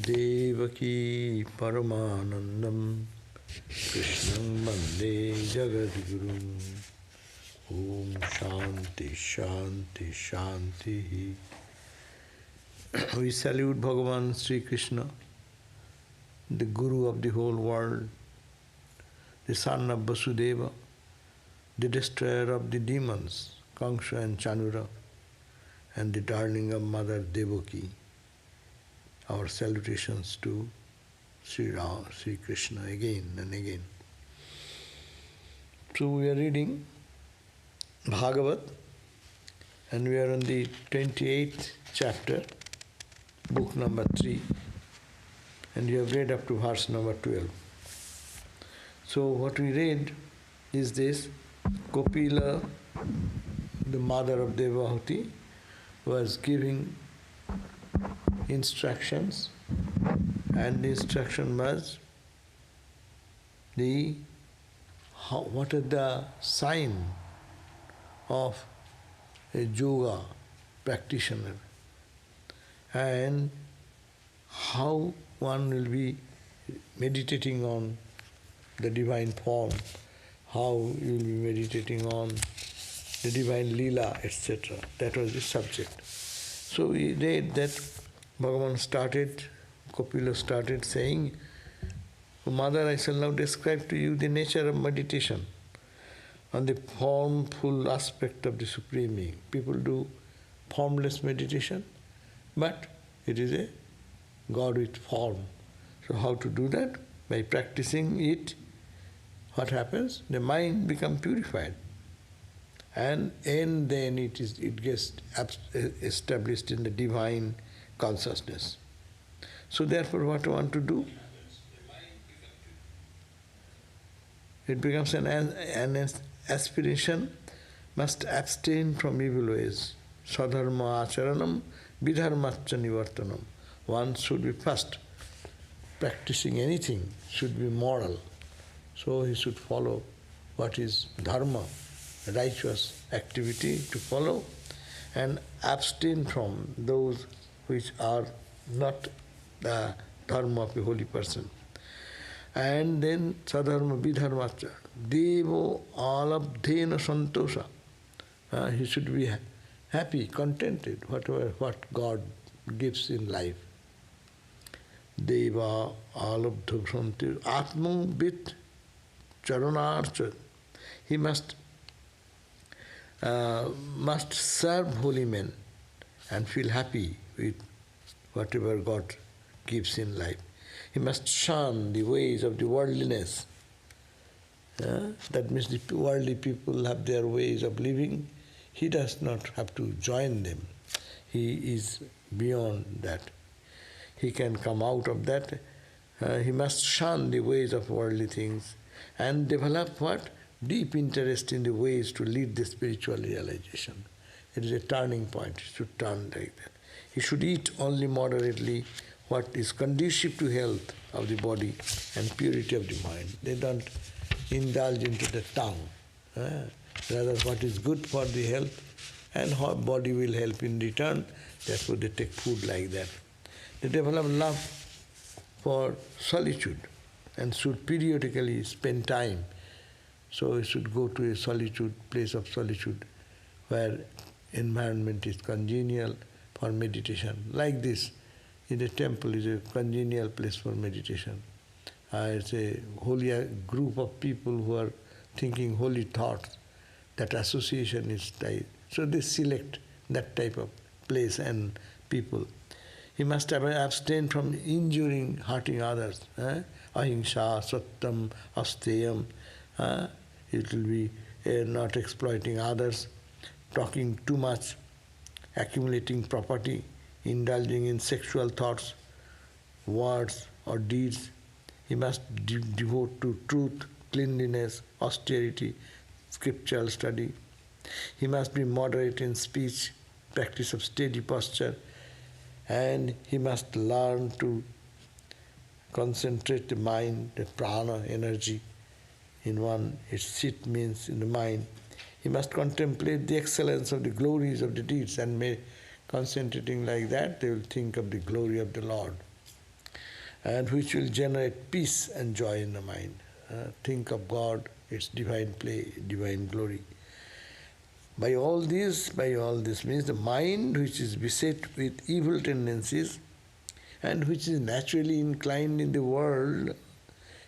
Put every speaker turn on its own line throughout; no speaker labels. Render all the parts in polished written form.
Devaki Paramanandam Krishnam Vande Jagadgurum. Om Shanti Shanti Shanti. We salute Bhagavan Sri Krishna, the Guru of the whole world, the son of Vasudeva, the destroyer of the demons, Kamsa and Chanura, and the darling of Mother Devaki. Our salutations to Sri Ram, Sri Krishna again and again. So we are reading Bhagavat, and we are on the 28th chapter, book number 3, and you have read up to verse number 12. So what we read is this: Kopila, the mother of Devahuti, was giving instructions, and the instruction was what is the sign of a yoga practitioner, and how one will be meditating on the divine form, how you will be meditating on the divine Leela, etc. That was the subject. So we read that Bhagavan Kopila started saying, "O Mother, I shall now describe to you the nature of meditation on the formful aspect of the Supreme Being." People do formless meditation, but it is a God with form. So how to do that? By practicing it, what happens? The mind becomes purified, and then it gets established in the divine consciousness. So therefore what I want to do? It becomes an aspiration, must abstain from evil ways. Sadharma acharanam vidharmacha nivartanam. One should be first, practicing anything should be moral. So he should follow what is dharma, righteous activity to follow, and abstain from those which are not the dharma of a holy person. And then sadharma vidharmacha, devo alabdhena santosha. He should be happy, contented, what God gives in life. Deva alabdha santosha atma vit charanarcha. He must serve holy men and feel happy with whatever God gives in life. He must shun the ways of the worldliness. That means the worldly people have their ways of living. He does not have to join them. He is beyond that. He can come out of that. He must shun the ways of worldly things and develop what? Deep interest in the ways to lead the spiritual realization. It is a turning point. He should turn like that. He should eat only moderately what is conducive to health of the body and purity of the mind. They don't indulge into the tongue. Rather what is good for the health and how body will help in return, therefore they take food like that. They develop love for solitude and should periodically spend time. So we should go to a place of solitude where environment is congenial for meditation. Like this, in a temple is a congenial place for meditation. It's a holy group of people who are thinking holy thoughts. That association is tight. So they select that type of place and people. He must abstain from injuring, hurting others. Ahimsa, sattam, asteyam. It will be not exploiting others, talking too much, accumulating property, indulging in sexual thoughts, words or deeds. He must devote to truth, cleanliness, austerity, scriptural study. He must be moderate in speech, practice of steady posture, and he must learn to concentrate the mind, the prana, energy, in one. Its sit means in the mind. He must contemplate the excellence of the glories of the deeds, and concentrating like that, they will think of the glory of the Lord. and which will generate peace and joy in the mind. Think of God, its divine play, divine glory. By all this means the mind which is beset with evil tendencies and which is naturally inclined in the world,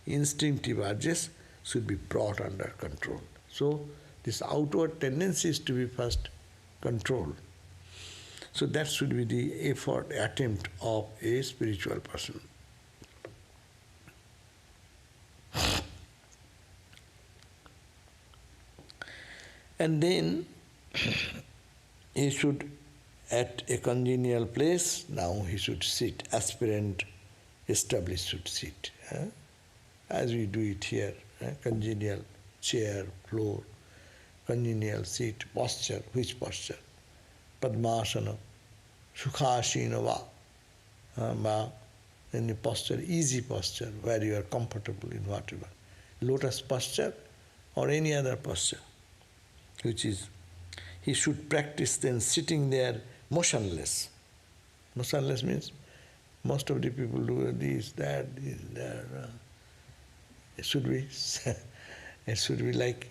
instinctive urges, should be brought under control. So this outward tendency is to be first controlled. So that should be the effort, attempt of a spiritual person. And then he should, at a congenial place, now he should sit, aspirant, established should sit. As we do it here, congenial chair, floor, congenial seat, posture. Which posture? Padmasana, Sukhasina va. Any posture, easy posture, where you are comfortable in whatever. Lotus posture or any other posture, which is, he should practice then sitting there motionless. Motionless means most of the people do this, that, It should be like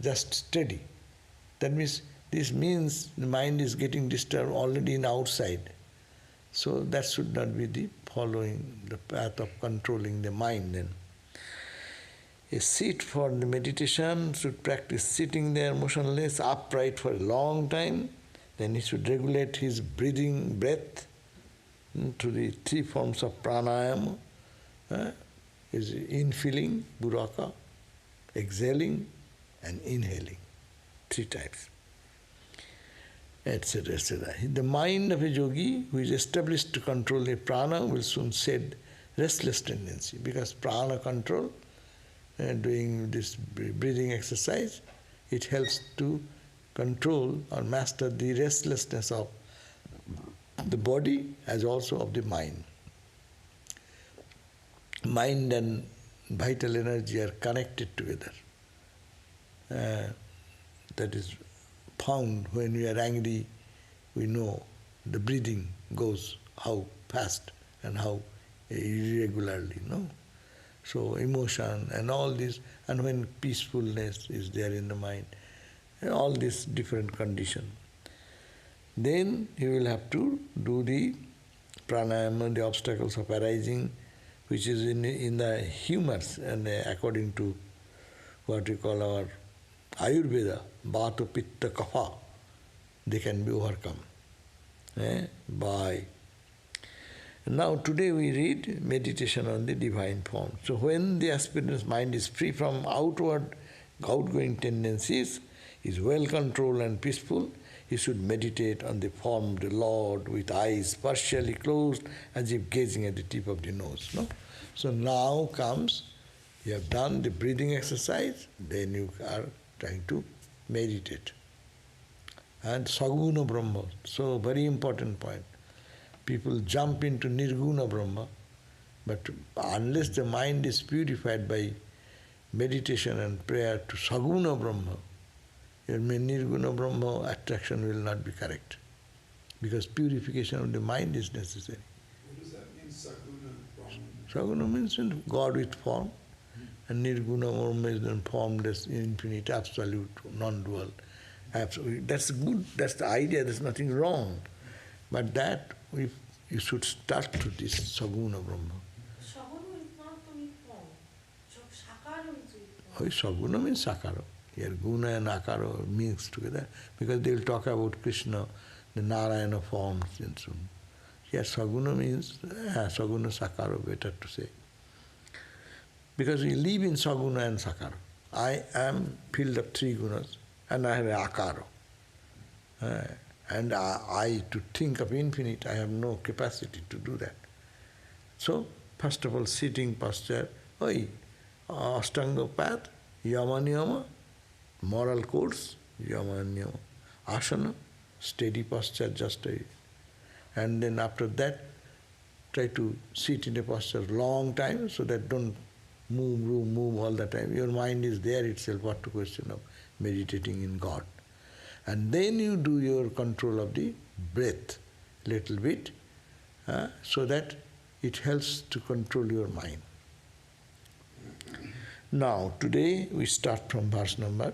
just steady. That means, this means the mind is getting disturbed already in outside. So that should not be the following the path of controlling the mind then. A seat for the meditation should practice sitting there motionless, upright for a long time. Then he should regulate his breath to the three forms of pranayama. Is infilling, buraka, exhaling and inhaling, 3 times, etc., etc. The mind of a yogi who is established to control the prana will soon shed restless tendency, because prana control, doing this breathing exercise, it helps to control or master the restlessness of the body as also of the mind. Mind and vital energy are connected together. That is found when we are angry, we know the breathing goes how fast and how irregularly, no? So emotion and all this, and when peacefulness is there in the mind, all these different conditions. Then you will have to do the pranayama, the obstacles of arising, which is in the humors, and according to what we call our Ayurveda, Vata, Pitta, Kapha, they can be overcome by. Now today we read meditation on the divine form. So when the aspirant's mind is free from outgoing tendencies, is well controlled and peaceful, he should meditate on the form of the Lord with eyes partially closed as if gazing at the tip of the nose. No? So now comes, you have done the breathing exercise, then you are trying to meditate. And Saguna Brahma, so very important point. People jump into Nirguna Brahma, but unless the mind is purified by meditation and prayer to Saguna Brahma, your Nirguna Brahma attraction will not be correct, because purification of the mind is necessary.
What does that mean, Saguna Brahma?
Saguna means God with form, and Nirguna Brahma is then formless, infinite, absolute, non-dual. Absolute. That's good, that's the idea, there's nothing wrong. But that, you should start to this Saguna Brahma.
Saguna is not only form. Sakara is form.
Saguna means Sakara. Here Guna and Akara mixed together, because they will talk about Krishna, the Narayana forms and so on. Here Saguna means, Saguna Sakara, better to say. Because we live in Saguna and Sakara. I am filled of 3 gunas and I have an Akara. And I, to think of infinite, I have no capacity to do that. So, first of all, sitting posture, Ashtanga path, Yama Niyama, moral codes, Yama Niyama, Asana, steady posture, just and then after that, try to sit in a posture long time so that don't move all the time. Your mind is there itself, what to question of meditating in God. And then you do your control of the breath little bit, so that It helps to control your mind. Now, today we start from verse number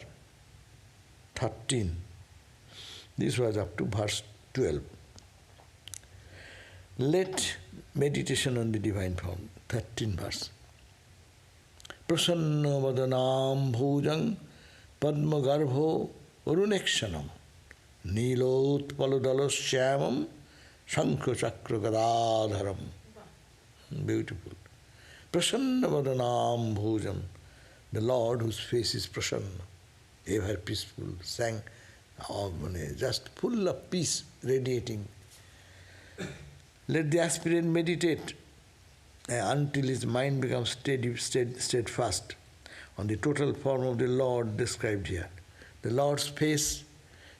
13. This was up to verse 12. Let meditation on the divine form, 13 verse. Prasanna vadanam bhujang padma garbho varunekshanam nilot paludalo shyamam shankha chakra gadadharam. Beautiful. Prasanna vadanam bhujam. The Lord whose face is prasanna, ever peaceful, sang, just full of peace, radiating. Let the aspirant meditate until his mind becomes steadfast on the total form of the Lord described here. The Lord's face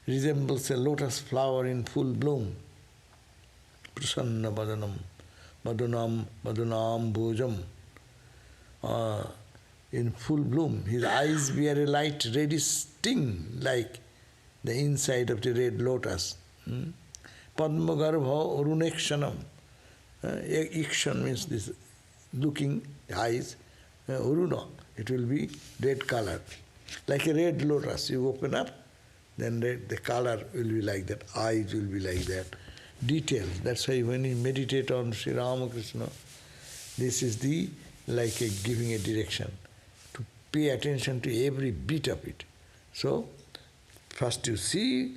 resembles a lotus flower in full bloom. Prasanna vadanam, madunam bhujam. In full bloom. His eyes bear a light reddish sting like the inside of the red lotus. Padma garbha urunekshanam. Ikshan means this looking eyes. Uruna, it will be red color. Like a red lotus, you open up, then the color will be like that, eyes will be like that. Details. That's why when you meditate on Sri Ramakrishna, this is the like giving a direction. To pay attention to every bit of it. So, first you see,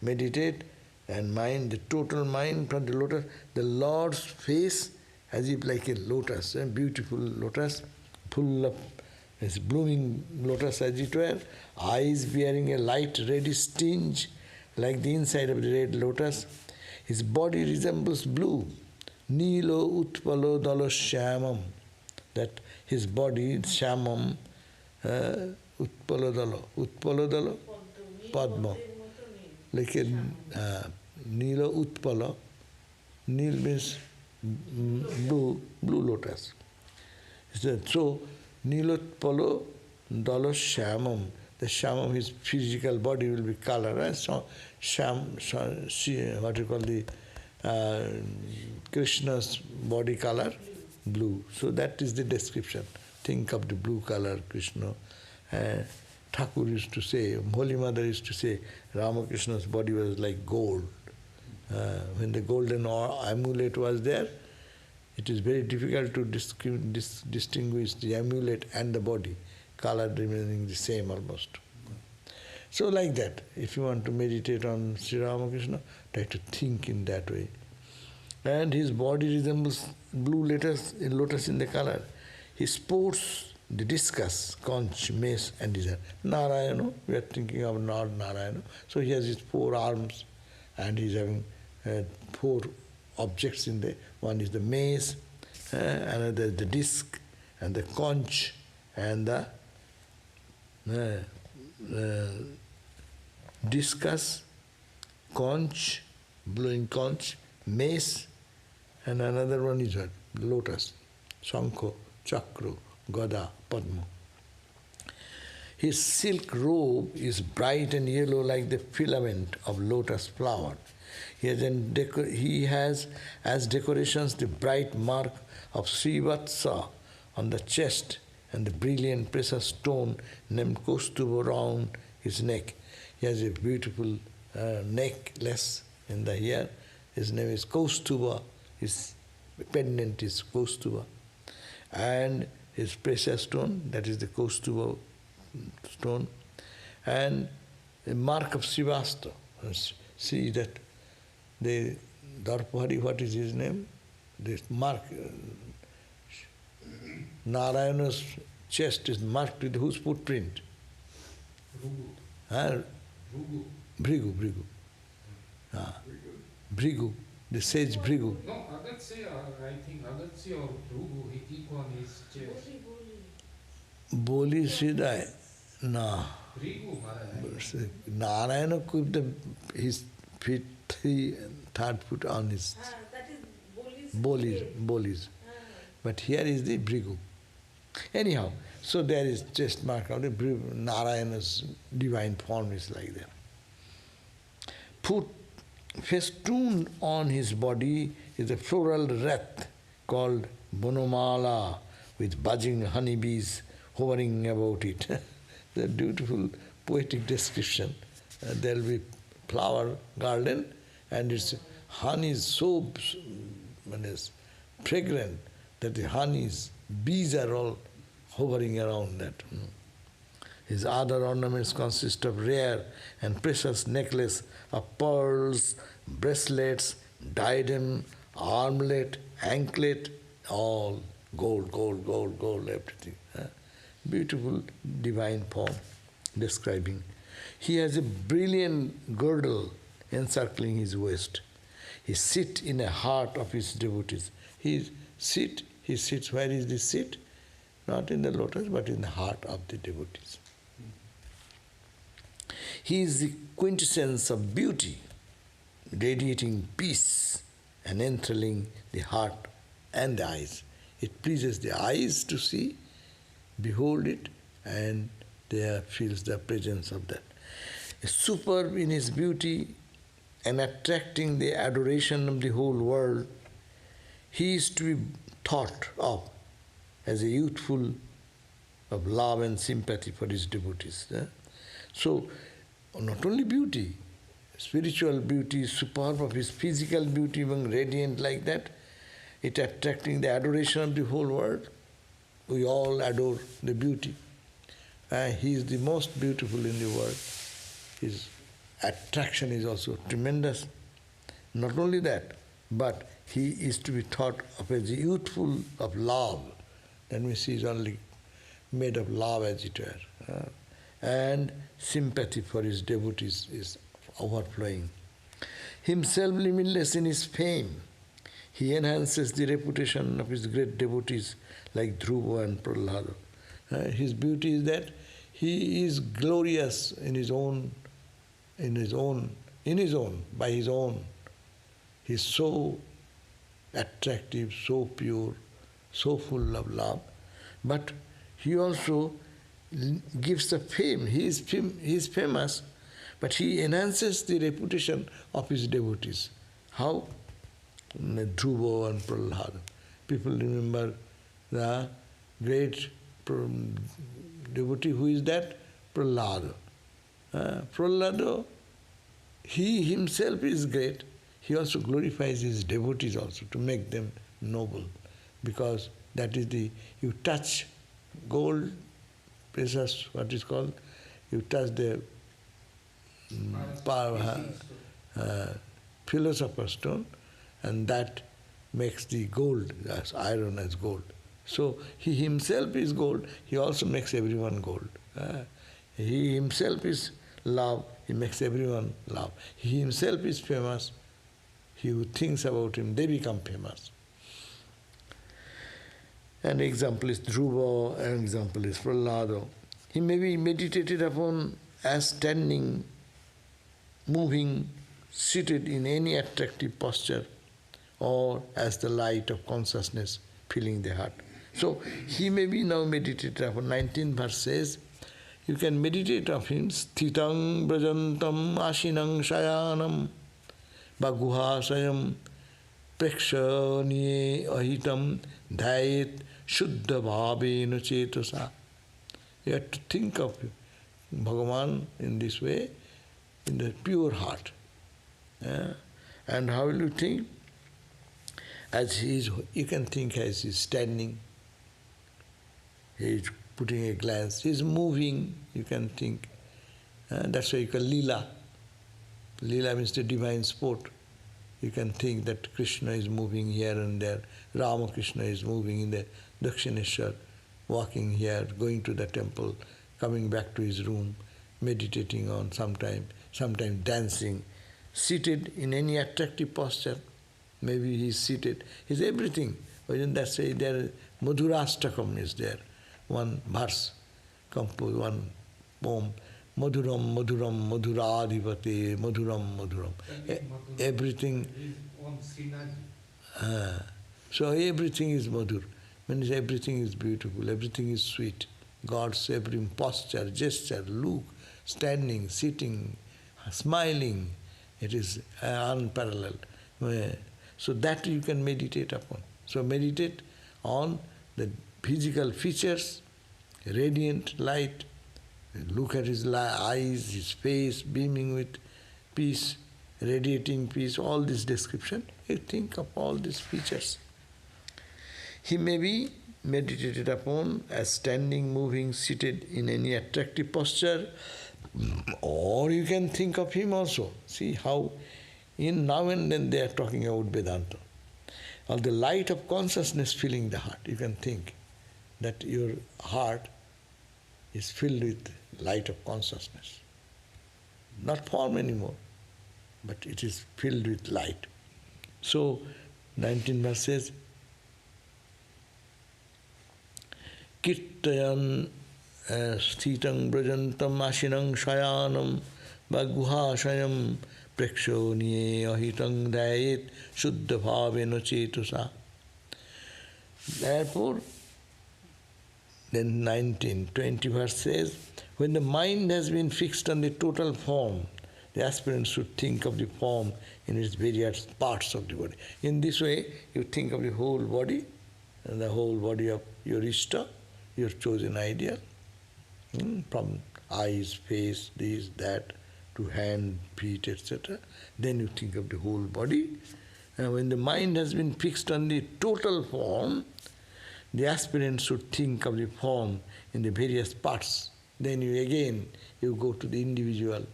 meditate, and mind, the total mind from the lotus, the Lord's face as if like a lotus, a beautiful lotus, full of this blooming lotus as it were, eyes bearing a light reddish tinge like the inside of the red lotus. His body resembles blue. Nilo utpalo dalo shyamam. That his body, shyamam, utpalo dalo, padma. Like a Nila Utpala. Nil means blue lotus. So, Nilotpalo Dalo Shyamam. The Shyamam, his physical body will be color. Right? So, what you call the Krishna's body color? Blue. So, that is the description. Think of the blue color, Krishna. Thakur used to say, Holy Mother used to say, Ramakrishna's body was like gold. When the golden amulet was there, it is very difficult to distinguish the amulet and the body, color remaining the same almost. So like that, if you want to meditate on Sri Ramakrishna, try to think in that way. And his body resembles blue lotus in the color. He sports the discus, conch, mace and desire. Narayana, we are thinking of Narayana. So he has his 4 arms and he is having 4 objects in there. One is the mace, another is the disc, and the conch, and the discus, conch, blowing conch, mace, and another one is what? Lotus, shankho, chakra, gada, padma. His silk robe is bright and yellow like the filament of lotus flower. He has as decorations the bright mark of Srivatsa on the chest and the brilliant precious stone named Kaustuva around his neck. He has a beautiful necklace in the hair. His name is Kaustuva. His pendant is Kaustuva. And his precious stone, that is the Kaustuva stone. And the mark of Srivasta. See that the Darpahari, what is his name? This mark, Narayana's chest is marked with whose footprint? Bhrigu. Bhrigu, the sage Bhrigu.
No, Agastya, I think Agastya or Bhrigu, he keep on his chest.
Boli Siddhai. No.
Bhrigu, Maharaj.
Narayana kept his feet, 3rd foot on his
That is
bolis. But here is the Bhrigu. Anyhow, so there is chest mark of the Bhrigu. Narayana's divine form is like that. Festooned on his body is a floral wreath called Bonomala with buzzing honeybees hovering about it. The beautiful poetic description. There will be flower garden and its honey is so fragrant that the honey's bees are all hovering around that. His other ornaments consist of rare and precious necklace of pearls, bracelets, diadem, armlet, anklet, all gold, gold, gold, gold, everything. Beautiful divine form describing. He has a brilliant girdle encircling his waist. He sits in the heart of his devotees. He sits, where is the seat? Not in the lotus, but in the heart of the devotees. He is the quintessence of beauty, radiating peace and enthralling the heart and the eyes. It pleases the eyes to see, behold it, and there feels the presence of that. Superb in his beauty and attracting the adoration of the whole world, he is to be thought of as a youthful of love and sympathy for his devotees. So, not only beauty, spiritual beauty, superb of his physical beauty, even radiant like that, it attracting the adoration of the whole world. We all adore the beauty. He is the most beautiful in the world. His attraction is also tremendous. Not only that, but he is to be thought of as youthful of love. That means he is only made of love as it were. And sympathy for his devotees is overflowing. Himself limitless in his fame, he enhances the reputation of his great devotees like Dhruva and Prahlada. His beauty is that he is glorious in his own. By his own. He is so attractive, so pure, so full of love. But he also gives the fame. He is famous, but he enhances the reputation of his devotees. How? Dhruva and Prahlada. People remember the great devotee. Who is that? Prahlada. Prahlada, he himself is great. He also glorifies his devotees also to make them noble. Because that is you touch gold, precious, what is called, you touch the philosopher's stone, and that makes the gold, as iron as gold. So he himself is gold, he also makes everyone gold. He himself is love, he makes everyone love. He himself is famous, he who thinks about him, they become famous. An example is Dhruva, an example is Prahlada. He may be meditated upon as standing, moving, seated in any attractive posture, or as the light of consciousness filling the heart. So he may be now meditated upon. 19th verse says, you can meditate of him, sthitang brajantam ashinang shayanam baguhasayam prekshaniye ahitam dhayet shuddha bhavena chetasa. You have to think of Bhagavan in this way, in the pure heart. And how will you think? As you can think as he is standing, he is putting a glance, he is moving, you can think. That's why you call Leela. Leela means the divine sport. You can think that Krishna is moving here and there, Ramakrishna is moving in the Dakshineshwar, walking here, going to the temple, coming back to his room, meditating on sometime dancing, seated in any attractive posture. Maybe he is seated. He is everything. That's why there Madhurastakam is there. One verse, composed, one poem, Madhuram, Madhuram, Madhuradhipate, Madhuram, Madhuram. Everything. So everything is Madhur. Means everything is beautiful, everything is sweet. God's every posture, gesture, look, standing, sitting, smiling, it is unparalleled. So that you can meditate upon. So meditate on the physical features, radiant light, look at his eyes, his face beaming with peace, radiating peace, all this description. You think of all these features. He may be meditated upon as standing, moving, seated in any attractive posture, or you can think of him also. See how in now and then they are talking about Vedanta. Of the light of consciousness filling the heart. You can think that your heart is filled with light of consciousness. Not form anymore, but it is filled with light. So, 19th verse says, Kirtayan sthitang brajantam ashinang shayanam bhaguhashayam prekshoniye ahitang dayet shuddha bhavena chetusa. Therefore, then 20 verse says, when the mind has been fixed on the total form, the aspirant should think of the form in its various parts of the body. In this way, you think of the whole body, and the whole body of your Ishta, your chosen ideal, from eyes, face, this, that, to hand, feet, etc. Then you think of the whole body. And when the mind has been fixed on the total form, the aspirant should think of the form in the various parts. Then you go to the individual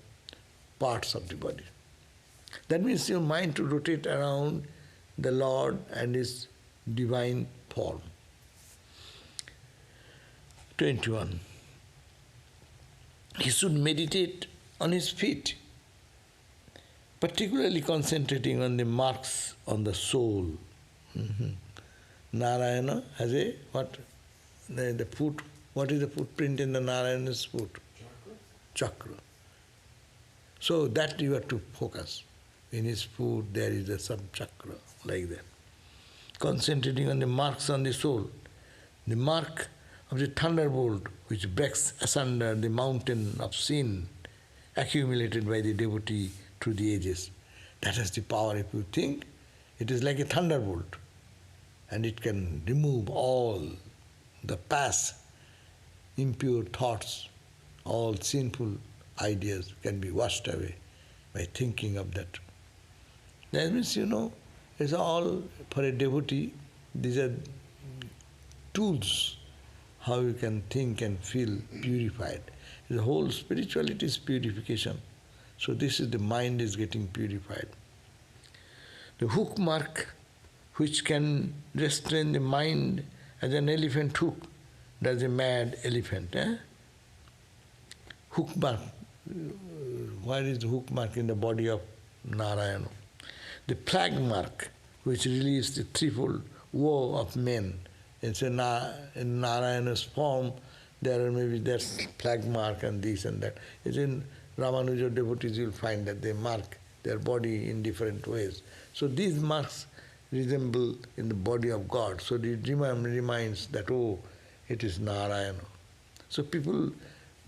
parts of the body. That means your mind to rotate around the Lord and His divine form. 21. He should meditate on his feet, particularly concentrating on the marks on the soul. Narayana has a what? The foot. What is the footprint in the Narayana's foot? Chakra. So that you have to focus. In his foot there is a sub-chakra, like that. Concentrating on the marks on the soul. The mark of the thunderbolt which breaks asunder the mountain of sin accumulated by the devotee through the ages. That has the power. If you think, it is like a thunderbolt, and it can remove all the past impure thoughts, all sinful ideas can be washed away by thinking of that. That means, it's all for a devotee. These are tools how you can think and feel purified. The whole spirituality is purification. So this is the mind is getting purified. The hook mark which can restrain the mind as an elephant hook does a mad elephant. Hook mark. Where is the hook mark in the body of Narayana? The flag mark which relieves the threefold woe of men. It's in Narayana's form, there's flag mark and this and that. It's in Ramanuja devotees you'll find that they mark their body in different ways. So these marks resemble in the body of God. So it reminds that, it is Narayana. So people,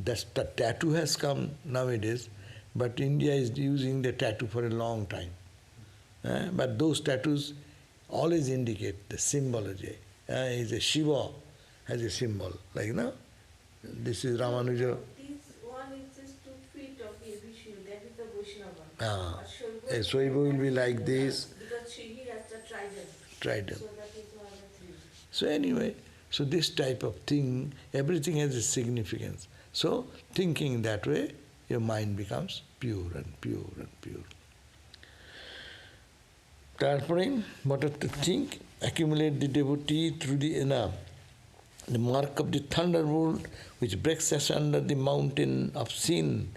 the tattoo has come nowadays, but India is using the tattoo for a long time. But those tattoos always indicate the symbology. Is a Shiva has a symbol, like this is Ramanuja.
This one is just 2 feet of Vishnu, that is the Vaishnava.
Shaiva will be like this.
Because he has the
Trident.
So that is one of the 3.
So anyway, so this type of thing, everything has a significance. So thinking that way, your mind becomes pure and pure and pure. Therefore, what are to think? Accumulate the devotee through the inner, the mark of the thunderbolt which breaks asunder the mountain of sin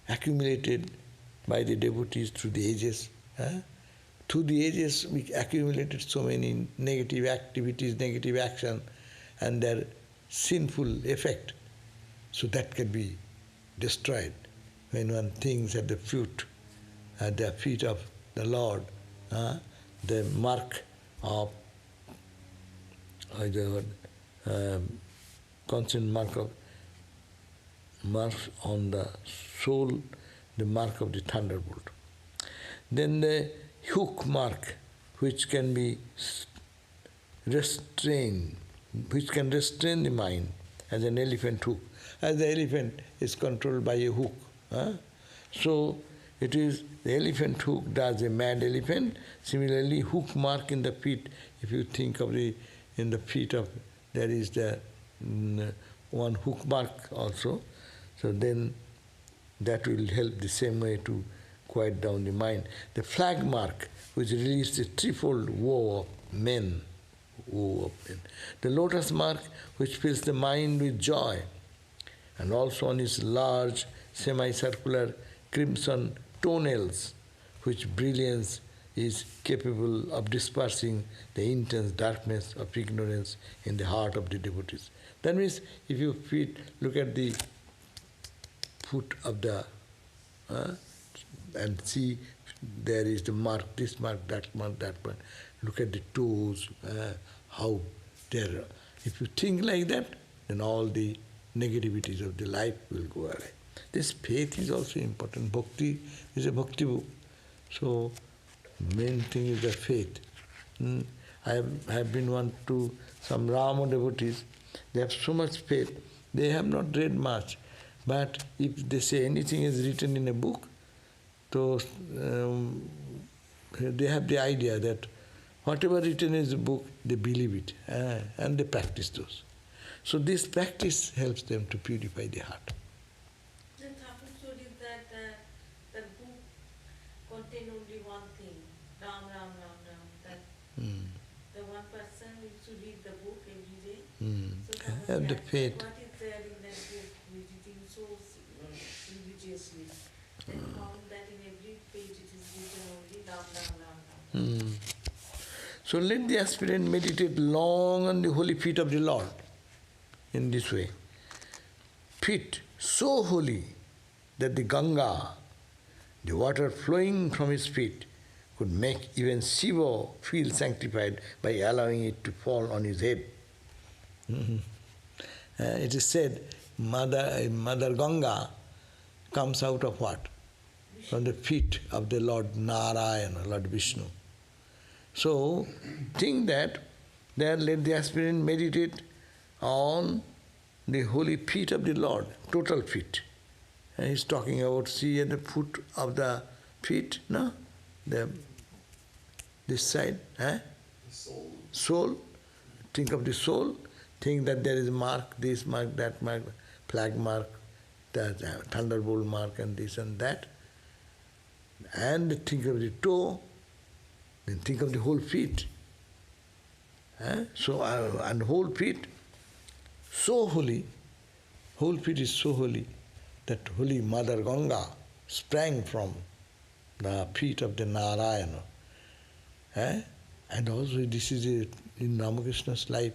accumulated by the devotees through the ages. Through the ages we accumulated so many negative activities, negative action and their sinful effect. So that can be destroyed when one thinks at the feet of the Lord, the mark of constant mark on the soul, the mark of the thunderbolt. Then the hook mark, which can be restrain, which can restrain the mind as an elephant hook. As the elephant is controlled by a hook. So it is the elephant hook does a mad elephant. Similarly, hook mark in the feet, if you think of in the feet of, there is the one hook mark also. So then that will help the same way to quiet down the mind. The flag mark, which releases the threefold woe of men. The lotus mark, which fills the mind with joy, and also on his large semicircular crimson toenails, which brilliance is capable of dispersing the intense darkness of ignorance in the heart of the devotees. That means if you look at the foot of the and see there is the mark, this mark, that mark, that mark. Look at the toes, how they're. If you think like that, then all the negativities of the life will go away. This faith is also important. Bhakti is a bhakti book. So, main thing is the faith. I have been one to some Rama devotees. They have so much faith. They have not read much. But if they say anything is written in a book, so they have the idea that whatever written in the book, they believe it and they practice those. So this practice helps them to purify the heart.
The Thakur told you that the book contained only one thing, Ram, Ram, Ram, Ram. That the one person needs to read the book every day. So Thakur
Have the
asked,
faith.
what is there in that book, reading so religiously? And found that in every page it is written only Ram, Ram, Ram, Ram.
So let the aspirant meditate long on the holy feet of the Lord in this way. Feet so holy that the Ganga, the water flowing from his feet, could make even Shiva feel sanctified by allowing it to fall on his head. It is said, Mother Ganga comes out of what? From the feet of the Lord Narayana, Lord Vishnu. So, think that, there let the aspirant meditate on the holy feet of the Lord, total feet. And he's talking about, see at the foot of the feet, no? This side,
The soul.
soul. Think of the soul. Think that there is a mark, this mark, that mark, flag mark, that thunderbolt mark, and this and that. And think of the toe. Then think of the whole feet. So, and whole feet, so holy, whole feet is so holy that holy Mother Ganga sprang from the feet of the Narayana. And also this is in Ramakrishna's life,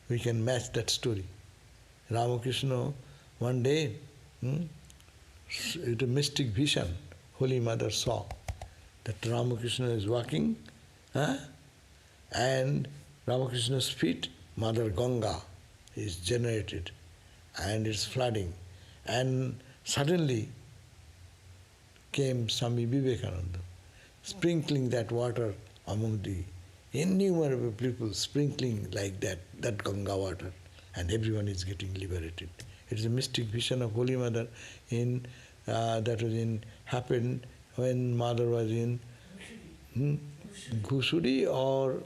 we can match that story. Ramakrishna, one day, with a mystic vision, Holy Mother saw that Ramakrishna is walking, and Ramakrishna's feet, Mother Ganga, is generated, and it's flooding. And suddenly came Swami Vivekananda, sprinkling that water among the innumerable people, sprinkling like that Ganga water, and everyone is getting liberated. It is a mystic vision of Holy Mother that was happened when Mother was in Ghusudi or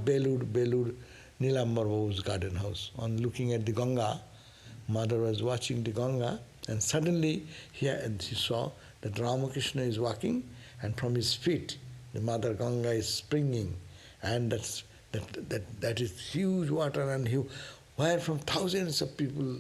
Belur, Nilambar Babu's garden house. On looking at the Ganga, Mother was watching the Ganga, and suddenly she saw that Ramakrishna is walking, and from his feet the Mother Ganga is springing, and that is huge water, and huge, where from thousands of people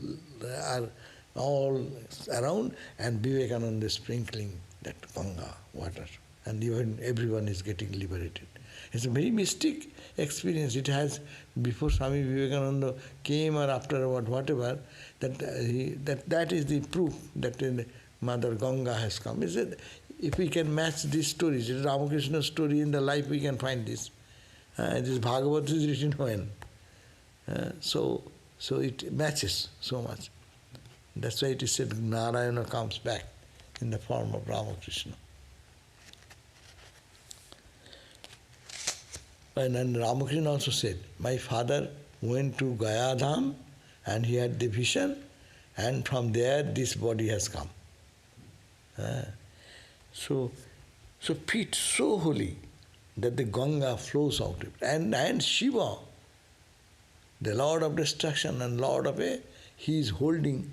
are all around, and Vivekananda is sprinkling that Ganga water, and even everyone is getting liberated. It's a very mystic experience. It has, before Swami Vivekananda came or after whatever, that is the proof that Mother Ganga has come. Is that if we can match these stories, it is Ramakrishna's story in the life, we can find this. This Bhagavatam is written when? So it matches so much. That's why it is said Narayana comes back in the form of Ramakrishna. And then Ramakrishna also said, my father went to Gaya Dham and he had the vision, and from there this body has come. So feet so holy that the Ganga flows out of it. And Shiva, the Lord of destruction and Lord of he is holding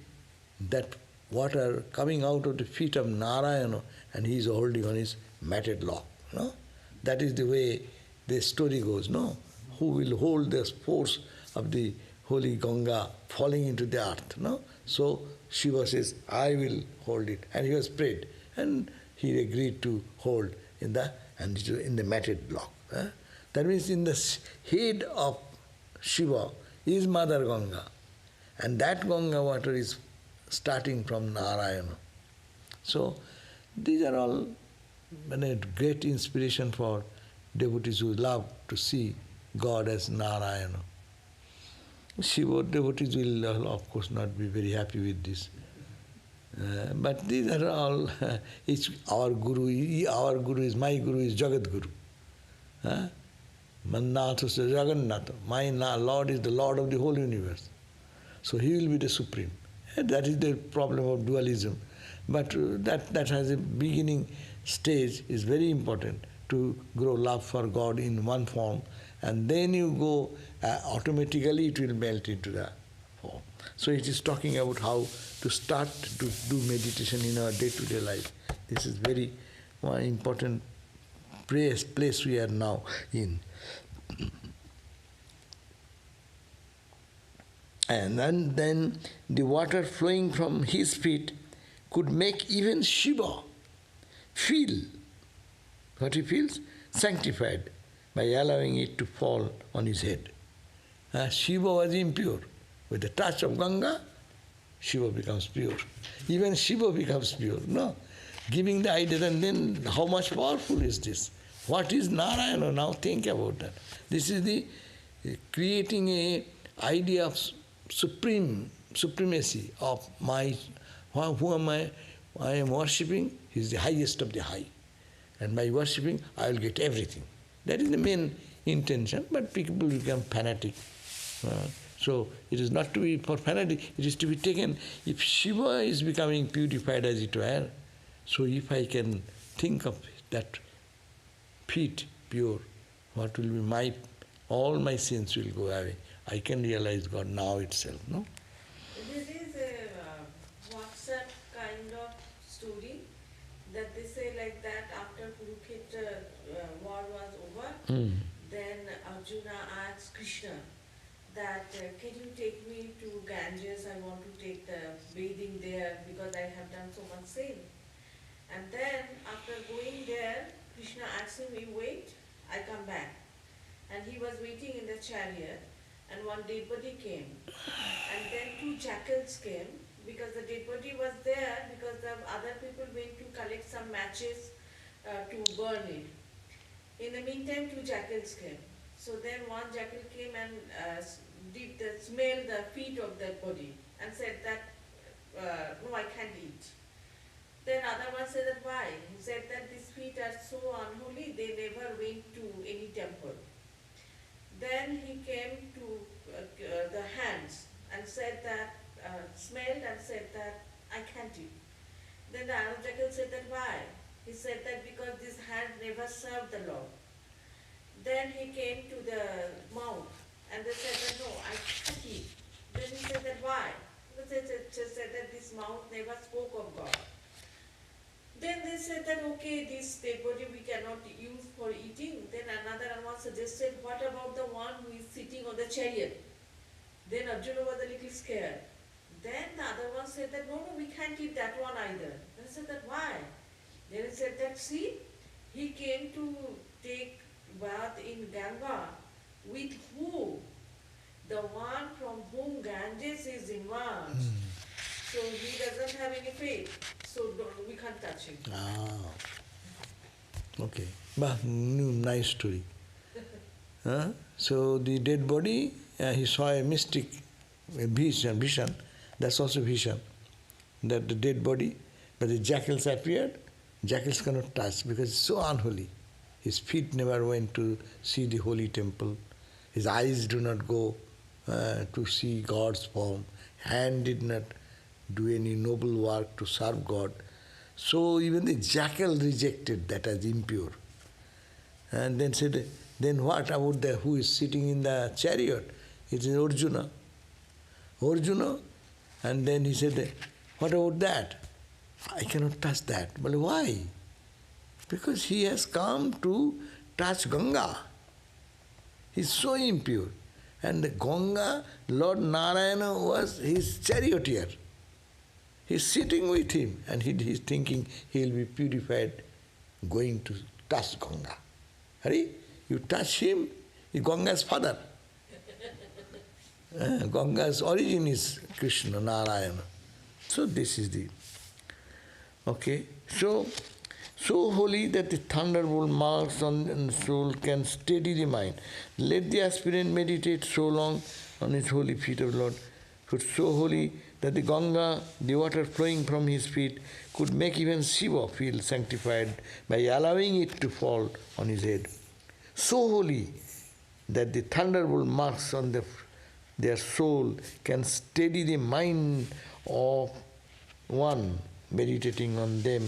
that water coming out of the feet of Narayana, and he is holding on his matted lock. No? That is the way the story goes. No? Who will hold the force of the holy Ganga falling into the earth? No? So Shiva says, I will hold it. And he was prayed. And he agreed to hold in the matted lock. That means in the head of Shiva is Mother Ganga. And that Ganga water is starting from Narayana. So these are all great inspiration for devotees who love to see God as Narayana. Shiva devotees will of course not be very happy with this. But these are all, our Guru is, my Guru is Jagat Guru. Mannatha says Jagannatha. My Lord is the Lord of the whole universe. So he will be the supreme. And that is the problem of dualism. But that has a beginning stage is very important to grow love for God in one form, and then you go, automatically it will melt into the form. So it is talking about how to start to do meditation in our day-to-day life. This is very important place we are now in. And then the water flowing from his feet could make even Shiva feel what he feels, sanctified by allowing it to fall on his head. Shiva was impure. With the touch of Ganga, Shiva becomes pure. Even Shiva becomes pure. No? Giving the idea, and then how much powerful is this? What is Narayana? Now think about that. This is the creating a idea of supremacy of who am I? I am worshipping, he is the highest of the high. And by worshipping, I will get everything. That is the main intention, but people become fanatic. So it is not to be for fanatic, it is to be taken. If Shiva is becoming purified as it were, so if I can think of that feet pure, what will be all my sins will go away. I can realize God now itself, no?
This is a WhatsApp kind of story that they say like that after Kurukshetra war was over, then Arjuna asked Krishna that can you take me to Ganges, I want to take the bathing there because I have done so much sin. And then after going there, Krishna asked him, you wait, I come back. And he was waiting in the chariot, and one dead body came. And then two jackals came, because the dead body was there, because the other people went to collect some matches to burn it. In the meantime, two jackals came. So then one jackal came and smelled the feet of the body and said that, no, I can't eat. Then other one said that why? He said that these feet are so unholy, they never went to any temple. Then he came to the hands and said that, smelled and said that, I can't eat. Then the other jackal said that why? He said that because this hand never served the Lord. Then he came to the mouth and they said that no, I can't eat. Then he said that why? They said that this mouth never spoke of God. Then they said that okay, this dead body we cannot use for eating. Then another one suggested, what about the one who is sitting on the chariot? Then Arjuna was a little scared. Then the other one said that no, we can't eat that one either. Then he said that why? Then he said that see, he came to take bath in Ganga with who? The one from whom Ganges is emerged. So he doesn't have any faith. So we can't touch him.
Okay. But nice story. So the dead body, he saw a mystic vision. That's also vision. That the dead body, but the jackals appeared. Jackals cannot touch because it's so unholy. His feet never went to see the holy temple. His eyes do not go to see God's form. Hand did not do any noble work to serve God. So even the jackal rejected that as impure. And then said, then what about the who is sitting in the chariot? It is Arjuna. Arjuna. And then he said, what about that? I cannot touch that. But why? Because he has come to touch Ganga. He is so impure. And the Ganga, Lord Narayana was his charioteer. He is sitting with him and he is thinking he will be purified going to touch Ganga. Hari, you touch him, he is Ganga's father. Ganga's origin is Krishna, Narayana. So this is the... Okay, so holy that the thunderbolt marks on the soul can steady the mind. Let the aspirant meditate so long on his holy feet of the Lord. Could so holy that the Ganga, the water flowing from his feet, could make even Shiva feel sanctified by allowing it to fall on his head. So holy that the thunderbolt marks on their soul can steady the mind of one meditating on them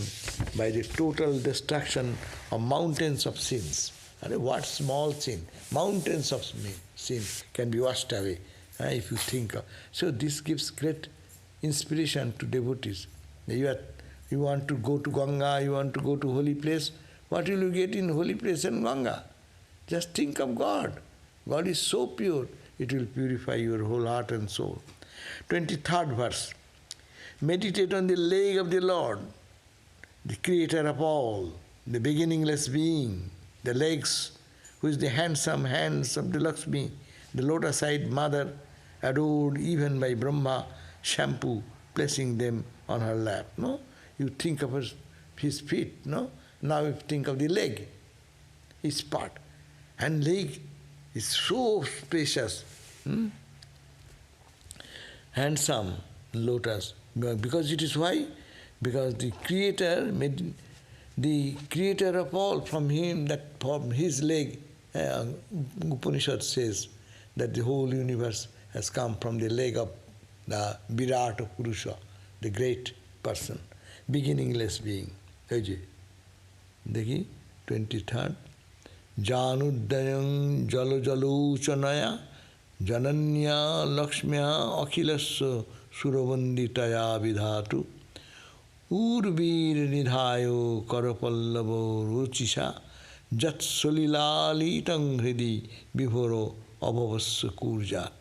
by the total destruction of mountains of sins. What small sin? Mountains of sin can be washed away if you think of. So this gives great inspiration to devotees. You want to go to Ganga, you want to go to holy place. What will you get in holy place and Ganga? Just think of God. God is so pure, it will purify your whole heart and soul. 23rd verse. Meditate on the leg of the Lord, the creator of all, the beginningless being, the legs, who is the handsome hands of the Lakshmi, the lotus-eyed mother, adored even by Brahma, shampoo, placing them on her lap. No? You think of his feet, no? Now you think of the leg, his part. And leg is so spacious. Handsome lotus. Because it is why? Because the Creator made the Creator of all, from his leg, Upanishad says that the whole universe has come from the leg of the Virata Purusha, the great person, beginningless being. Dekhi, 23rd. Januddayam jalo jananya lakshmya akhilasya suravanditaya vidhatu urvir nidhayo karapallavo ruchisha jat solilalitang hridi biforo abhavasya kurjat.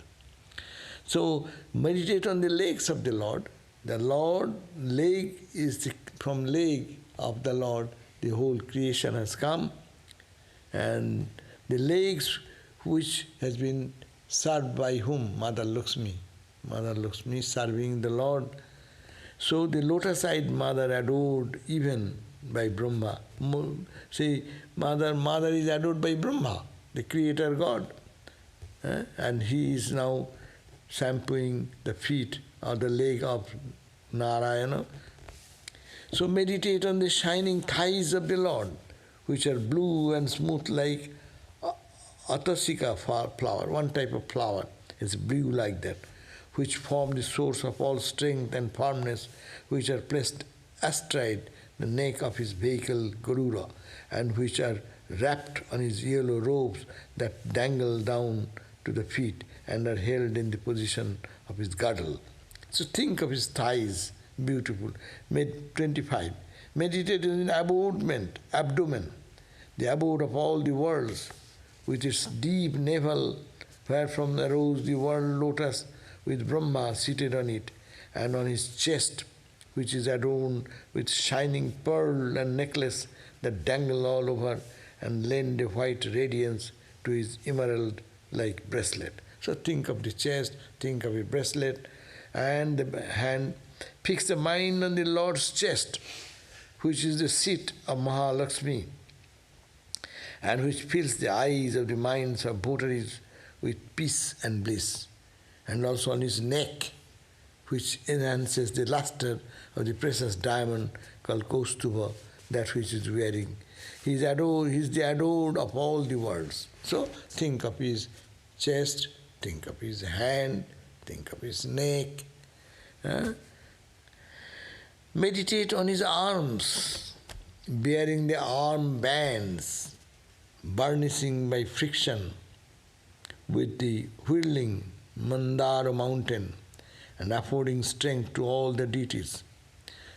So meditate on the legs of the Lord. The Lord, leg is from leg of the Lord, the whole creation has come, and the legs which has been served by whom? Mother Lakshmi. Mother Lakshmi serving the Lord. So the lotus-eyed mother adored even by Brahma. See, mother is adored by Brahma, the creator God. And he is now shampooing the feet or the leg of Narayana. So meditate on the shining thighs of the Lord, which are blue and smooth like atasika flower, one type of flower. It's blue like that, which form the source of all strength and firmness, which are placed astride the neck of his vehicle Garuda, and which are wrapped on his yellow robes that dangle down to the feet and are held in the position of his girdle. So think of his thighs, beautiful. 25. Meditate in abdomen, the abode of all the worlds, with its deep navel, wherefrom arose the world lotus, with Brahma seated on it, and on his chest, which is adorned with shining pearl and necklace that dangle all over and lend a white radiance to his emerald-like bracelet. So think of the chest, think of a bracelet, and the hand. Fix the mind on the Lord's chest, which is the seat of Mahalakshmi, and which fills the eyes of the minds of votaries with peace and bliss, and also on his neck, which enhances the luster of the precious diamond called Kaustuva, that which is wearing, He is the adored of all the worlds. So think of his chest, think of his hand, think of his neck. Meditate on his arms, bearing the arm bands, burnishing by friction with the whirling Mandara mountain and affording strength to all the deities.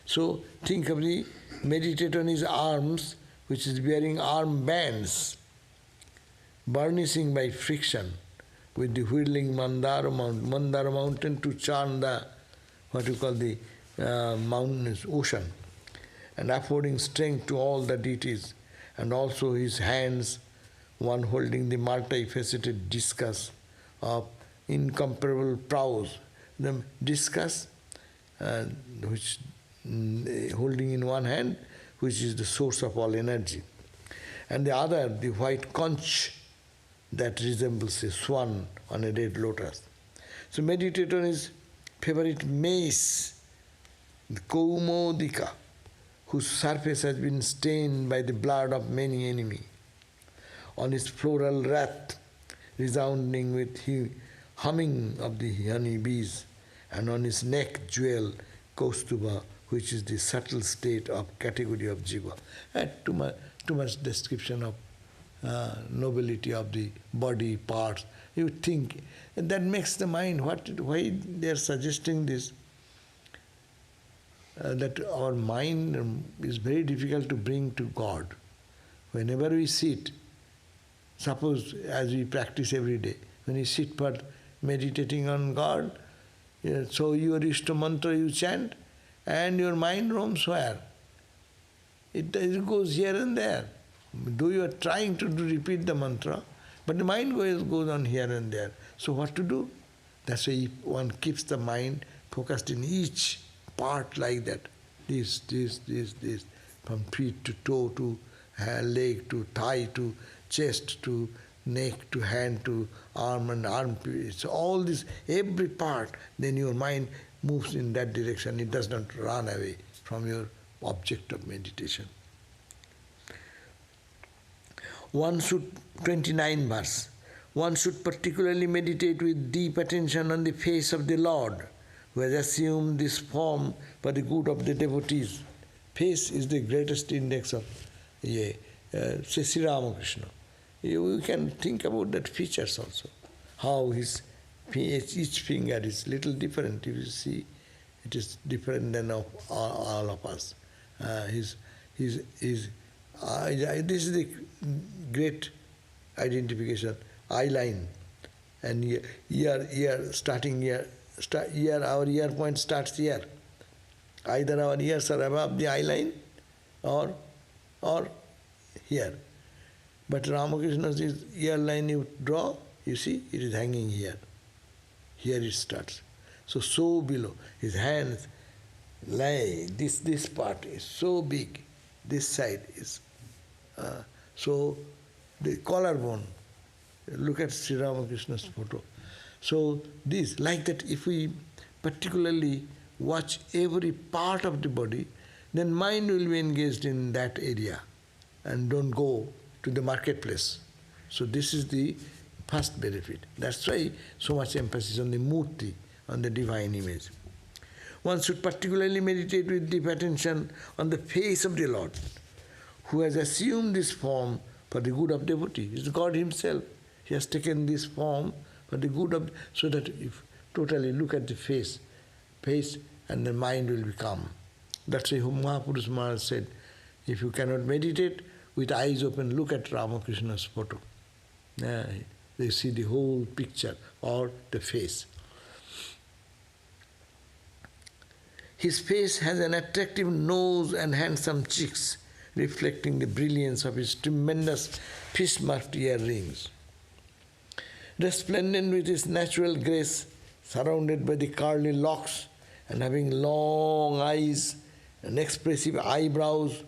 So think of meditate on his arms, which is bearing arm bands, burnishing by friction with the whirling Mandara mountain to charm the, what you call the mountainous ocean, and affording strength to all the deities, and also his hands, one holding the multifaceted discus of incomparable prowess. The discus, which holding in one hand, which is the source of all energy, and the other, the white conch that resembles a swan on a red lotus. So meditate on his favorite mace, the Kaumodika, whose surface has been stained by the blood of many enemies, on his floral wreath, resounding with humming of the honey bees, and on his neck jewel, Kaustuba, which is the subtle state of category of jiva. Too much description of nobility of the body parts. You think, and that makes the mind, why they are suggesting this? That our mind is very difficult to bring to God. Whenever we sit, suppose as we practice every day, when you sit for meditating on God, so your Ishta mantra you chant, and your mind roams where? It goes here and there. Though you are trying to repeat the mantra, but the mind goes on here and there. So what to do? That's why one keeps the mind focused in each part like that. This, from feet to toe to leg to thigh to chest to neck to hand to arm and armpit. So all this, every part, then your mind moves in that direction. It does not run away from your object of meditation. 29 verse. One should particularly meditate with deep attention on the face of the Lord, who has assumed this form for the good of the devotees. Face is the greatest index of, say, Sri Ramakrishna. You can think about that features also. How each finger is little different. If you see, it is different than all of us. This is the great identification. Eye line and our ear point starts here. Either our ears are above the eye line or here. But Ramakrishna's ear line you draw, you see, it is hanging here. Here it starts. So below, his hands lie, this part is so big, this side is, so the collarbone, look at Sri Ramakrishna's photo. So this, like that, if we particularly watch every part of the body, then mind will be engaged in that area and don't go to the marketplace. So this is the first benefit. That's why so much emphasis on the murti, on the divine image. One should particularly meditate with deep attention on the face of the Lord, who has assumed this form for the good of devotee. It's God himself. He has taken this form for the good of, so that if totally look at the face, and the mind will be calm. That's why Mahapurush Maharaj said, if you cannot meditate, with eyes open, look at Ramakrishna's photo. They see the whole picture or the face. His face has an attractive nose and handsome cheeks, reflecting the brilliance of his tremendous fish-marked earrings. Resplendent with his natural grace, surrounded by the curly locks and having long eyes and expressive eyebrows,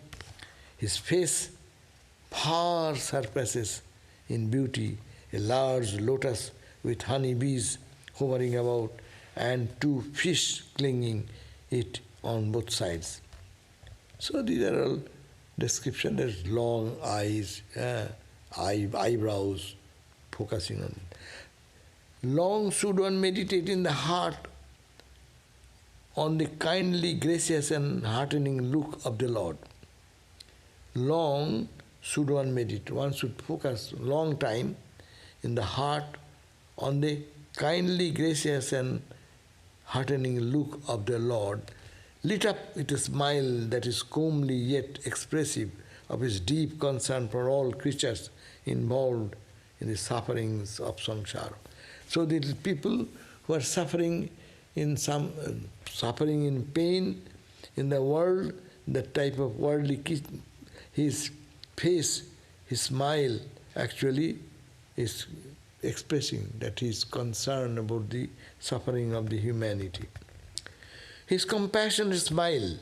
his face far surpasses in beauty a large lotus with honey bees hovering about and 2 fish clinging it on both sides. So these are all description. There's long eyes, eyebrows, focusing on it. Long should one meditate in the heart on the kindly, gracious and heartening look of the Lord. Long should one meditate. One should focus long time in the heart on the kindly, gracious and heartening look of the Lord, lit up with a smile that is comely yet expressive of his deep concern for all creatures involved in the sufferings of samsara. So the people who are suffering in pain in the world, that type of worldly, his face, his smile actually is expressing that he is concerned about the suffering of the humanity. His compassionate smile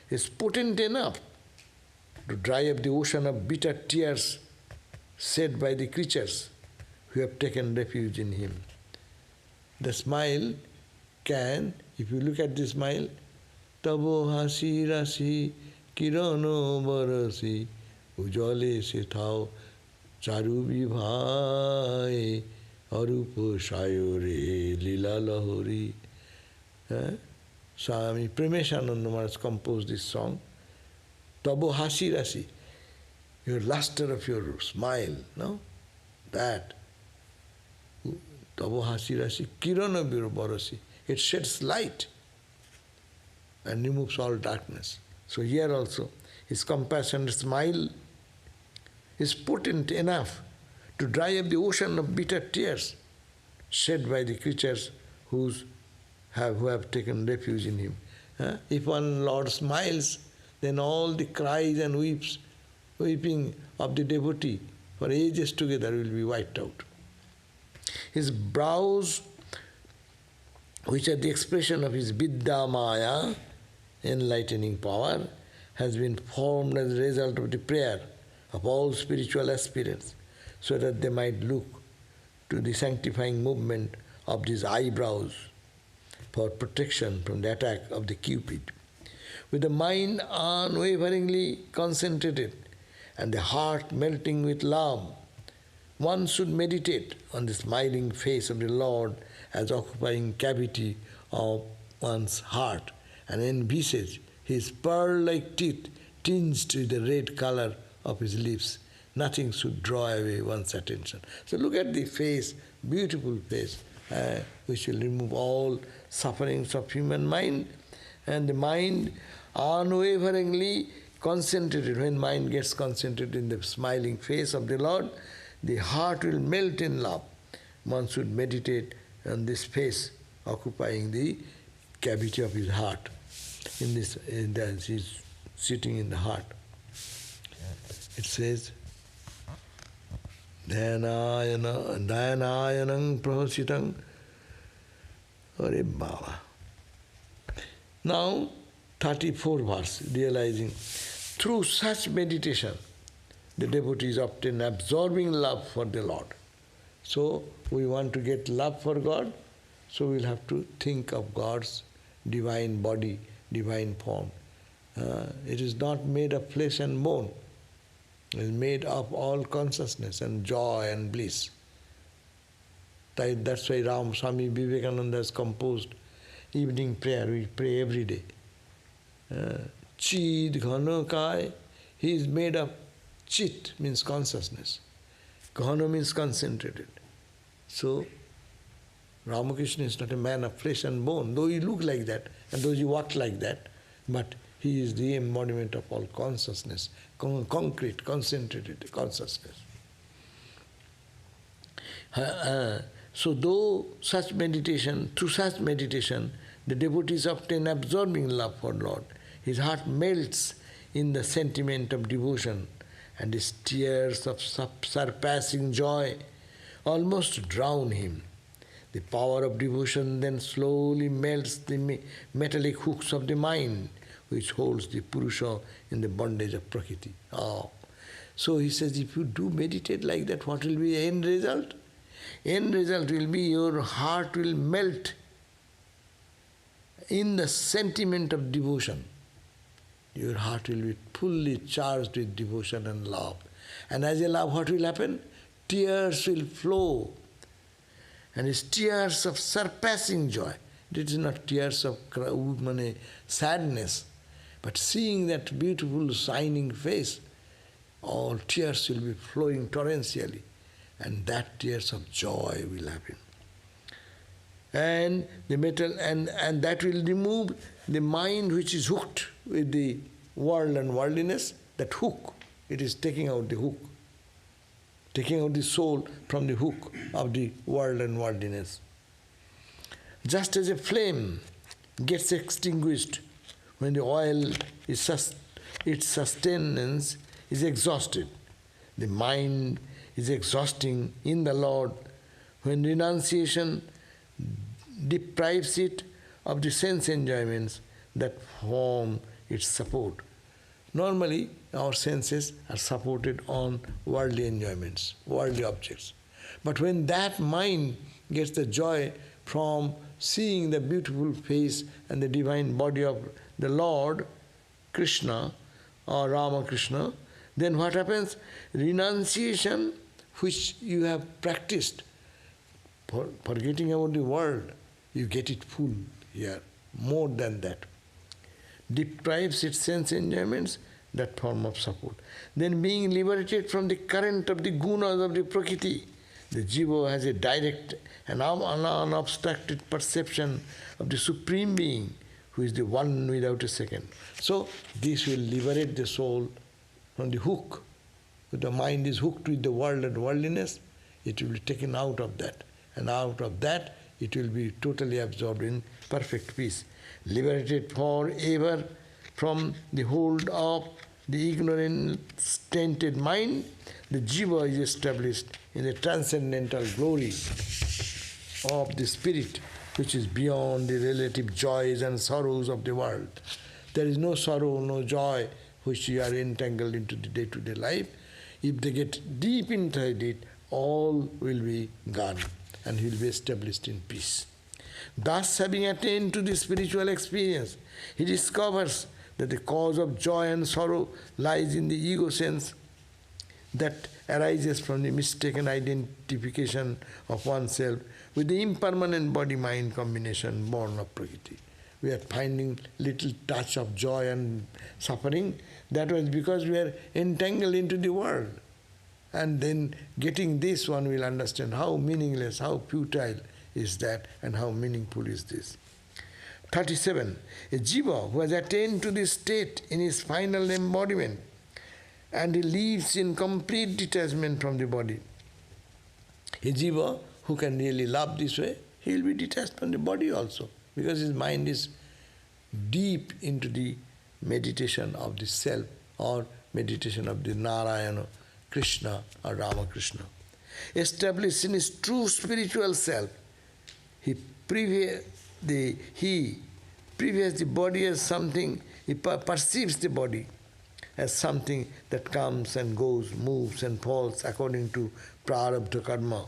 is potent enough to dry up the ocean of bitter tears shed by the creatures who have taken refuge in him. The smile can, if you look at the smile, Tabo hasi rasi kirano barasi ujale se thao charu vibhai arupo shayore lila lahori. Swami Premeshananda Maharaj composed this song. Tabo hasi rasi, your luster of your smile, no? That. Tabo hasi rasi kirana barasi. It sheds light and removes all darkness. So here also, his compassionate smile is potent enough to dry up the ocean of bitter tears shed by the creatures who have taken refuge in him. If one Lord smiles, then all the cries and weeping of the devotee for ages together will be wiped out. His brows, which are the expression of his Vidya Maya, enlightening power, has been formed as a result of the prayer of all spiritual aspirants, so that they might look to the sanctifying movement of these eyebrows for protection from the attack of the Cupid. With the mind unwaveringly concentrated and the heart melting with love, one should meditate on the smiling face of the Lord as occupying cavity of one's heart and envisage his pearl-like teeth tinged with the red color of his lips. Nothing should draw away one's attention. So look at the face, beautiful face, which will remove all sufferings of human mind. And the mind unwaveringly concentrated. When mind gets concentrated in the smiling face of the Lord, the heart will melt in love. One should meditate on this face occupying the cavity of his heart. He's sitting in the heart. It says, Dhanayanang prahositang. Ore Baba. Now, 34 verse, realizing, through such meditation, the devotees obtain absorbing love for the Lord. So, we want to get love for God, so we'll have to think of God's divine body, divine form. It is not made of flesh and bone. It is made of all consciousness and joy and bliss. That's why Swami Vivekananda has composed evening prayer. We pray every day. Chid Ghana Kai. He is made of chit, means consciousness. Ghana means concentrated. So, Ramakrishna is not a man of flesh and bone, though he looked like that, and though he walked like that, but he is the embodiment of all consciousness, concrete, concentrated consciousness. So through such meditation, the devotees obtain absorbing love for Lord. His heart melts in the sentiment of devotion, and his tears of surpassing joy almost drown him. The power of devotion then slowly melts the metallic hooks of the mind, which holds the Purusha in the bondage of Prakriti. So he says, if you do meditate like that, what will be the end result? End result will be your heart will melt in the sentiment of devotion. your heart will be fully charged with devotion and love. And as a love, what will happen? Tears will flow. And it's tears of surpassing joy. It is not tears of sadness, but seeing that beautiful shining face, all tears will be flowing torrentially, and that tears of joy will happen. And the metal and that will remove the mind which is hooked with the world and worldliness, that hook. It is taking out the hook, taking out the soul from the hook of the world and worldliness. Just as a flame gets extinguished when the oil is its sustenance is exhausted, the mind is exhausting in the Lord when renunciation deprives it of the sense enjoyments that form its support. Normally, our senses are supported on worldly enjoyments, worldly objects. But when that mind gets the joy from seeing the beautiful face and the divine body of the Lord, Krishna or Ramakrishna, then what happens? Renunciation which you have practiced, forgetting about the world, you get it full here, more than that. Deprives its sense enjoyments, that form of support. Then being liberated from the current of the gunas of the Prakriti, the jiva has a direct and unobstructed perception of the Supreme Being, who is the one without a second. So this will liberate the soul from the hook. If the mind is hooked with the world and worldliness, it will be taken out of that. And out of that, it will be totally absorbed in perfect peace. Liberated forever from the hold of the ignorant, tainted mind, the jiva is established in the transcendental glory of the spirit, which is beyond the relative joys and sorrows of the world. There is no sorrow, no joy which you are entangled into the day-to-day life. If they get deep inside it, all will be gone and he will be established in peace. Thus, having attained to the spiritual experience, he discovers that the cause of joy and sorrow lies in the ego sense that arises from the mistaken identification of oneself with the impermanent body-mind combination born of Prakriti. We are finding little touch of joy and suffering. That was because we are entangled into the world. And then getting this, one will understand how meaningless, how futile is that, and how meaningful is this. 37. A jiva who has attained to this state in his final embodiment, and he lives in complete detachment from the body. A jiva who can really love this way, he will be detached from the body also, because his mind is deep into the meditation of the self or meditation of the Narayana, Krishna or Ramakrishna. Established in his true spiritual self, he previous the body as something, he perceives the body as something that comes and goes, moves and falls according to prarabdha karma,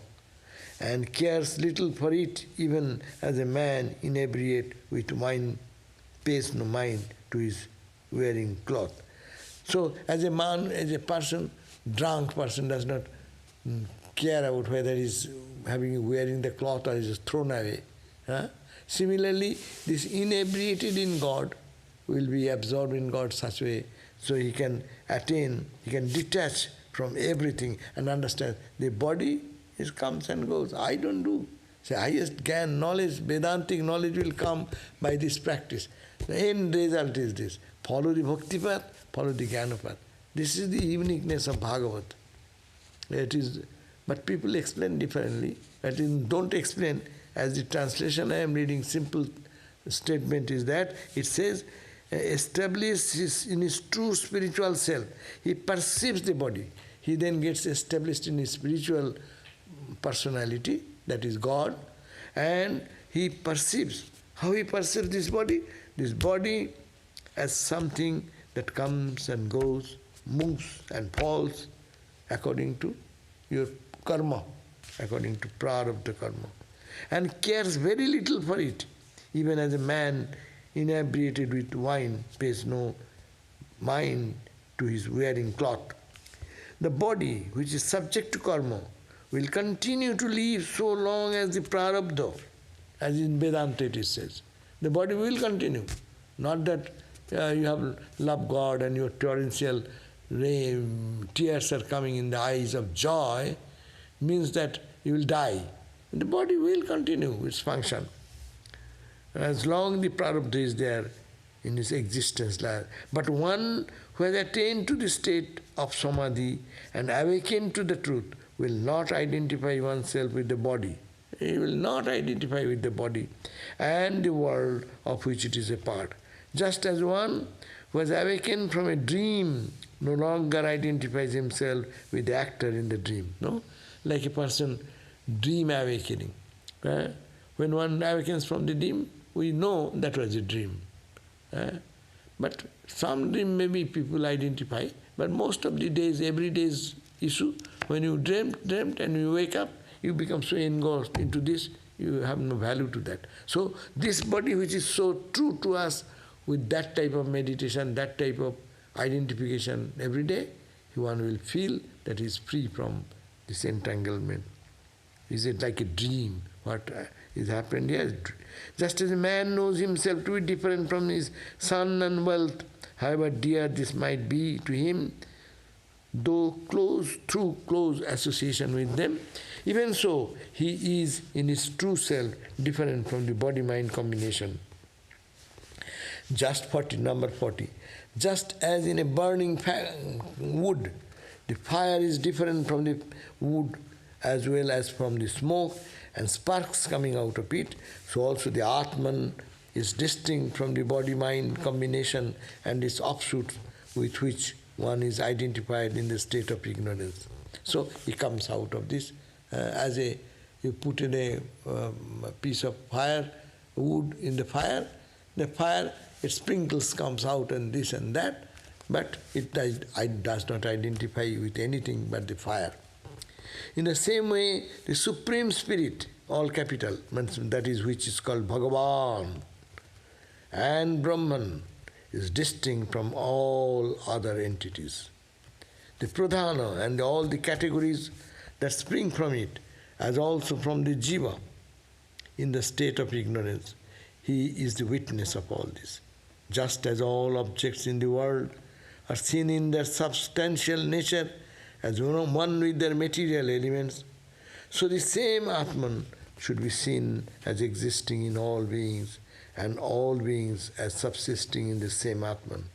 and cares little for it, even as a man inebriate with wine pays no mind to his wearing cloth. So as a man, as a person, drunk person does not care about whether he is wearing the cloth or is thrown away. Similarly, this inebriated in God will be absorbed in God such a way so he can attain, he can detach from everything and understand the body comes and goes. I don't do. The highest Gyan knowledge, Vedantic knowledge will come by this practice. The end result is this. Follow the bhakti path, follow the jnana path. This is the uniqueness of Bhagavat. It is, but people explain differently. Don't explain. As the translation I am reading, simple statement is that it says, established in his true spiritual self. He perceives the body. He then gets established in his spiritual personality, that is God, and he perceives. How he perceives this body? This body as something that comes and goes, moves and falls according to your karma, according to prarabdha karma, and cares very little for it. Even as a man inebriated with wine pays no mind to his wearing cloth. The body, which is subject to karma, will continue to live so long as the prarabdha, as in Vedanta it says. The body will continue. Not that you have loved God and your torrential tears are coming in the eyes of joy, means that you will die. The body will continue its function. As long the prarabdha is there in his existence. But one who has attained to the state of samadhi and awakened to the truth will not identify oneself with the body. He will not identify with the body and the world of which it is a part. Just as one who has awakened from a dream no longer identifies himself with the actor in the dream. No? Like a person dream awakening. When one awakens from the dream, we know that was a dream. But some dream maybe people identify, but most of the days, every day's issue, when you dreamt and you wake up, you become so engrossed into this, you have no value to that. So this body which is so true to us, with that type of meditation, that type of identification every day, one will feel that he is free from this entanglement. Is it like a dream? What is happened here? Just as a man knows himself to be different from his son and wealth, however dear this might be to him, though through close association with them, even so he is in his true self different from the body-mind combination. Number 40. Just as in a burning wood, the fire is different from the wood as well as from the smoke and sparks coming out of it, so also the Atman is distinct from the body-mind combination and its offshoots with which one is identified in the state of ignorance. So he comes out of this you put in a piece of wood in the fire, it sprinkles, comes out and this and that, but it does not identify with anything but the fire. In the same way, the Supreme Spirit, all capital, that is which is called Bhagavan and Brahman, is distinct from all other entities. The Pradhana and all the categories that spring from it, as also from the Jiva, in the state of ignorance, he is the witness of all this. Just as all objects in the world are seen in their substantial nature, as one with their material elements, so the same Atman should be seen as existing in all beings, and all beings as subsisting in the same Atman.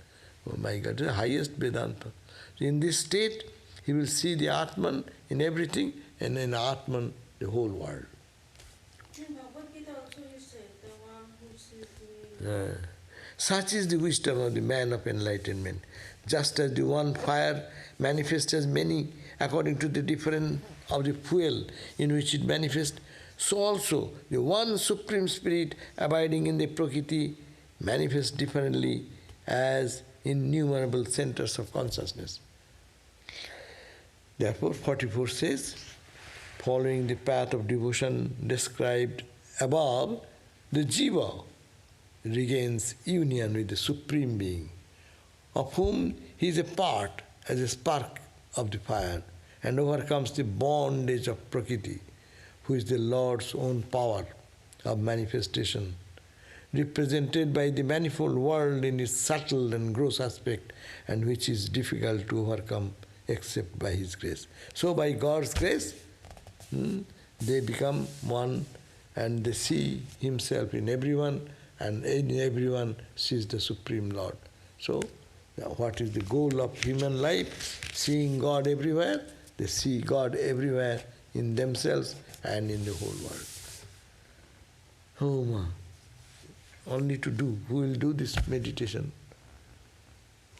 Oh my God, the highest Vedanta. So in this state, he will see the Atman in everything, and in Atman, the whole world.
In Bhagavad Gita also you said, the one who sees the...
Such is the wisdom of the man of enlightenment. Just as the one fire manifests as many according to the difference of the fuel in which it manifests, so also the one Supreme Spirit abiding in the Prakriti manifests differently as innumerable centers of consciousness. Therefore, 44 says, following the path of devotion described above, the Jiva regains union with the Supreme Being, of whom he is a part as a spark of the fire, and overcomes the bondage of Prakriti, who is the Lord's own power of manifestation, represented by the manifold world in its subtle and gross aspect, and which is difficult to overcome except by His grace. So by God's grace, they become one, and they see Himself in everyone, and in everyone sees the Supreme Lord. So, what is the goal of human life? Seeing God everywhere. They see God everywhere in themselves and in the whole world. Oh, ma. Only to do. Who will do this meditation?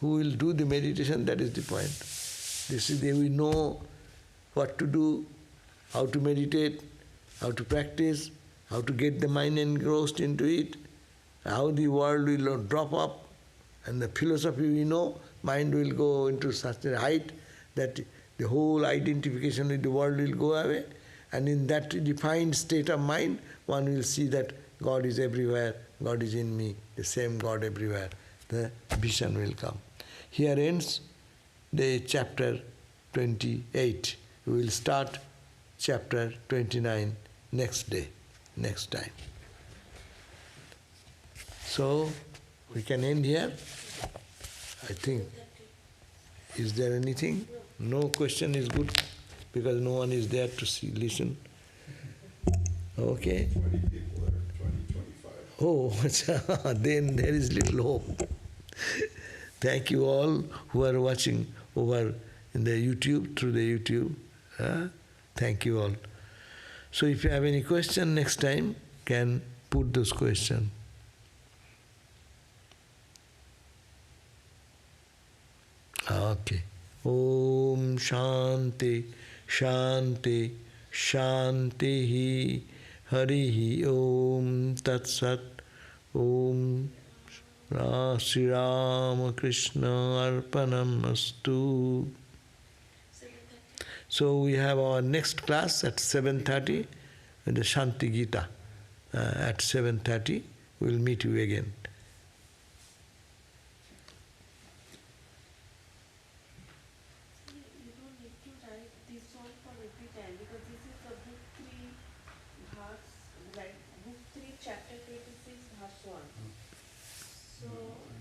Who will do the meditation? That is the point. This is the, we know what to do, how to meditate, how to practice, how to get the mind engrossed into it, how the world will drop up, and the philosophy we know, mind will go into such a height that the whole identification with the world will go away, and in that defined state of mind, one will see that God is everywhere, God is in me, the same God everywhere. The vision will come. Here ends the chapter 28. We will start chapter 29 next day, next time. So, we can end here. I think. Is there anything? No question is good because no one is there to see, listen. Okay.
20 people or 20, 25.
Oh, then there is little hope. Thank you all who are watching over in the YouTube, through the YouTube. Thank you all. So if you have any question next time, can put those questions. Okay. Om Shanti Shanti Shanti Harihi Om Tat Sat Om Sri Rama Krishna Arpanam Astu. So we have our next class at 7:30 in the Shanti Gita. At 7:30 we will meet you again.
You don't need to write this one for every time because this is the book 3 verse, like book 3 chapter 26 verse 1. So